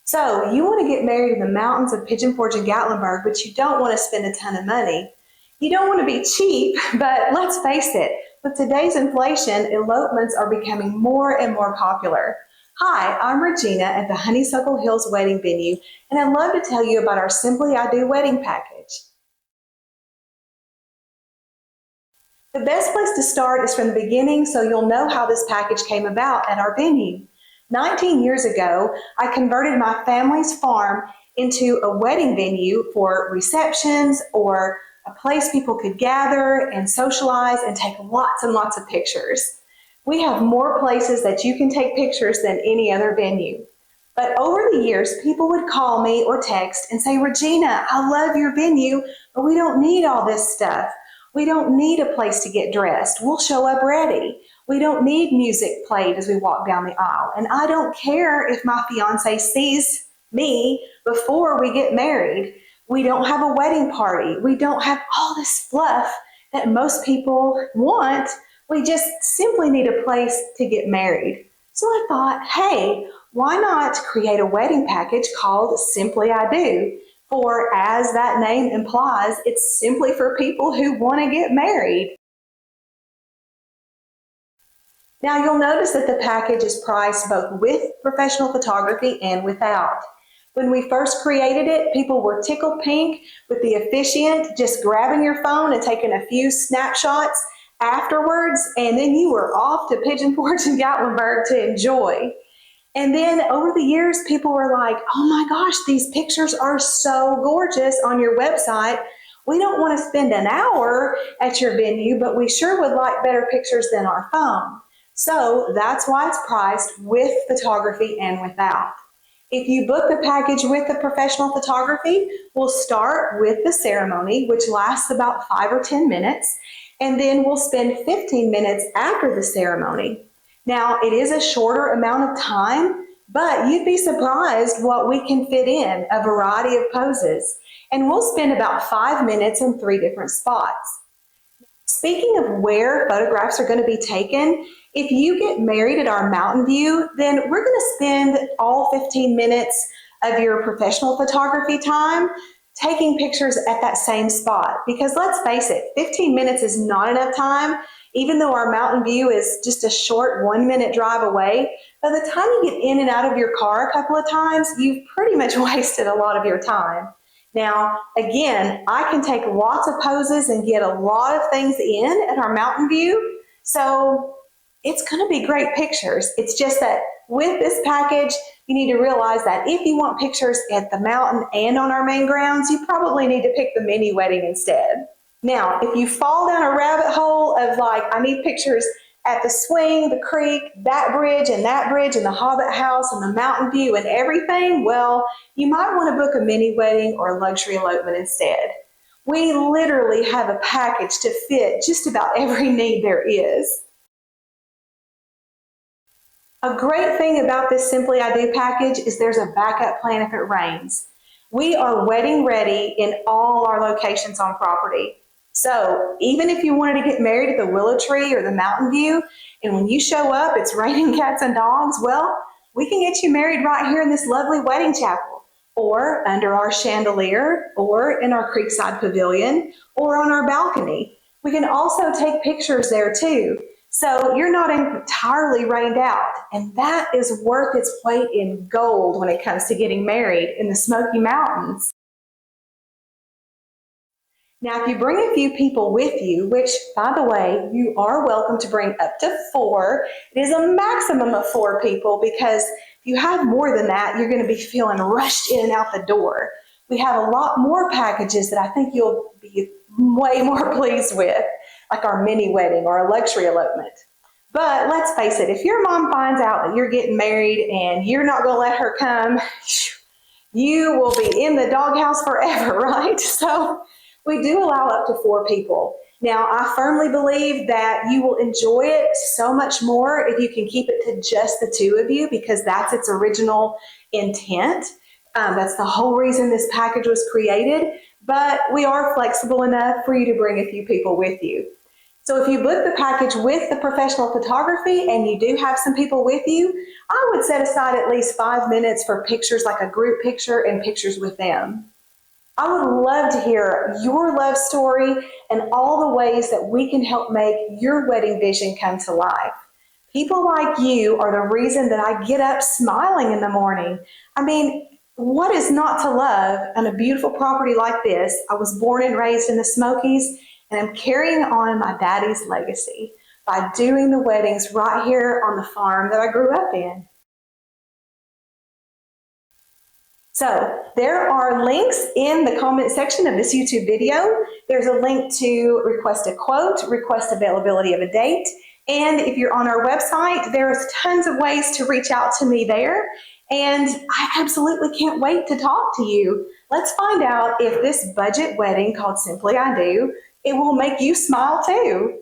So you want to get married in the mountains of Pigeon Forge and Gatlinburg, but you don't want to spend a ton of money. You don't want to be cheap, but let's face it, with today's inflation, elopements are becoming more and more popular. Hi, I'm Regina at the Honeysuckle Hills wedding venue, and I'd love to tell you about our Simply I Do wedding package. The best place to start is from the beginning so you'll know how this package came about at our venue. 19 years ago, I converted my family's farm into a wedding venue for receptions or a place people could gather and socialize and take lots and lots of pictures. We have more places that you can take pictures than any other venue. But over the years, people would call me or text and say, Regina, I love your venue, but we don't need all this stuff. We don't need a place to get dressed. We'll show up ready. We don't need music played as we walk down the aisle. And I don't care if my fiance sees me before we get married. We don't have a wedding party. We don't have all this fluff that most people want. We just simply need a place to get married. So I thought, hey, why not create a wedding package called Simply I Do? For as that name implies, it's simply for people who want to get married. Now you'll notice that the package is priced both with professional photography and without. When we first created it, people were tickled pink with the officiant just grabbing your phone and taking a few snapshots afterwards, and then you were off to Pigeon Forge and Gatlinburg to enjoy. And then over the years, people were like, oh my gosh, these pictures are so gorgeous on your website. We don't want to spend an hour at your venue, but we sure would like better pictures than our phone. So that's why it's priced with photography and without. If you book the package with the professional photography, we'll start with the ceremony, which lasts about 5 or 10 minutes, and then we'll spend 15 minutes after the ceremony. Now, it is a shorter amount of time, but you'd be surprised what we can fit in, a variety of poses. And we'll spend about 5 minutes in 3 different spots. Speaking of where photographs are going to be taken, if you get married at our mountain view, then we're going to spend all 15 minutes of your professional photography time taking pictures at that same spot. Because let's face it, 15 minutes is not enough time. Even though our mountain view is just a short 1-minute drive away, by the time you get in and out of your car a couple of times, you've pretty much wasted a lot of your time. Now, again, I can take lots of poses and get a lot of things in at our mountain view, so it's going to be great pictures. It's just that with this package, you need to realize that if you want pictures at the mountain and on our main grounds, you probably need to pick the mini wedding instead. Now, if you fall down a rabbit hole of like, I need pictures at the swing, the creek, that bridge, and the Hobbit house, and the mountain view, and everything, well, you might want to book a mini wedding or a luxury elopement instead. We literally have a package to fit just about every need there is. A great thing about this Simply I Do package is there's a backup plan if it rains. We are wedding ready in all our locations on property. So even if you wanted to get married at the Willow Tree or the Mountain View, and when you show up, it's raining cats and dogs, well, we can get you married right here in this lovely wedding chapel, or under our chandelier, or in our Creekside Pavilion, or on our balcony. We can also take pictures there too. So you're not entirely rained out, and that is worth its weight in gold when it comes to getting married in the Smoky Mountains. Now, if you bring a few people with you, which, by the way, you are welcome to bring up to 4, it is a maximum of 4 people because if you have more than that, you're going to be feeling rushed in and out the door. We have a lot more packages that I think you'll be way more pleased with, like our mini wedding or a luxury elopement. But let's face it, if your mom finds out that you're getting married and you're not going to let her come, you will be in the doghouse forever, right? So we do allow up to 4 people. Now, I firmly believe that you will enjoy it so much more if you can keep it to just the 2 of you, because that's its original intent. That's the whole reason this package was created, but we are flexible enough for you to bring a few people with you. So if you book the package with the professional photography and you do have some people with you, I would set aside at least 5 minutes for pictures, like a group picture and pictures with them. I would love to hear your love story and all the ways that we can help make your wedding vision come to life. People like you are the reason that I get up smiling in the morning. I mean, what is not to love on a beautiful property like this? I was born and raised in the Smokies, and I'm carrying on my daddy's legacy by doing the weddings right here on the farm that I grew up in. So there are links in the comment section of this YouTube video. There's a link to request a quote, request availability of a date, and if you're on our website, there's tons of ways to reach out to me there. And I absolutely can't wait to talk to you. Let's find out if this budget wedding called Simply I Do, it will make you smile too.